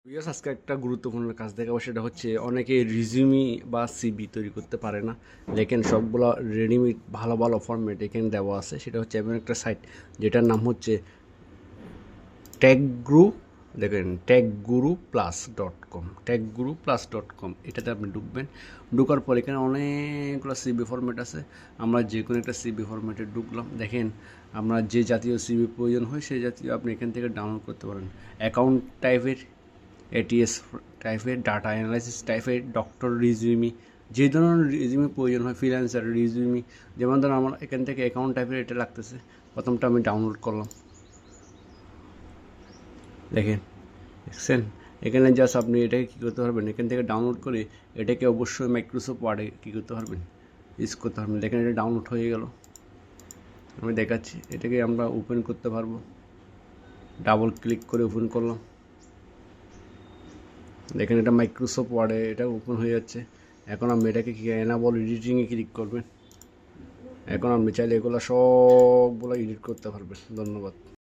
Viewers, আজকে একটা গুরুত্বপূর্ণ কাজ দেখাবো। সেটা হচ্ছে অনেকে রিজিউমি বা সিভি তৈরি করতে পারে না, লেকিন সবগুলো রেডিমেড ভালো ভালো ফরম্যাট এখানে দেওয়া আছে। সেটা হচ্ছে এমন একটা সাইট যেটার নাম হচ্ছে ট্যাগগুরু। দেখেন, tagguruplus.com এটাতে আপনি ঢুকবেন। ঢোকার পর এখানে অনেকগুলো সিবি ফরম্যাট আছে। আমরা যে কোনো একটা সিবি ফরম্যাটে ঢুকলাম। দেখেন, আমরা যে জাতীয় সিবি প্রয়োজন হয় সেই জাতীয় আপনি এখান থেকে ডাউনলোড করতে পারেন। অ্যাকাউন্ট টাইপের, এটিএস টাইপের, ডাটা অ্যানালাইসিস টাইপের, ডক্টর রিজিউমি, যে ধরনের রিজিউমি প্রয়োজন হয়, ফ্রিল্যান্সার রিজিউমি। যেমন ধরুন আমার এখান থেকে অ্যাকাউন্ট টাইপের এটা লাগতেছে, প্রথমটা আমি ডাউনলোড করলাম। দেখেন, দেখছেন, এখানে জাস্ট আপনি এটাকে কী করতে পারবেন, এখান থেকে ডাউনলোড করে এটাকে অবশ্যই মাইক্রোসফট ওয়ার্ডে কী করতে পারবেন, ইউজ করতে পারবেন। দেখেন, এটা ডাউনলোড হয়ে গেল। আমি দেখাচ্ছি, এটাকে আমরা ওপেন করতে পারবো। ডাবল ক্লিক করে ওপেন করলাম। দেখেন, এটা মাইক্রোসফট ওয়ার্ডে এটা ওপেন হয়ে যাচ্ছে। এখন আপনি এটাকে কি এনাবল এডিটিংয়ে ক্লিক করবেন। এখন আপনি চাইলে এগুলো সবগুলো এডিট করতে পারবেন। ধন্যবাদ।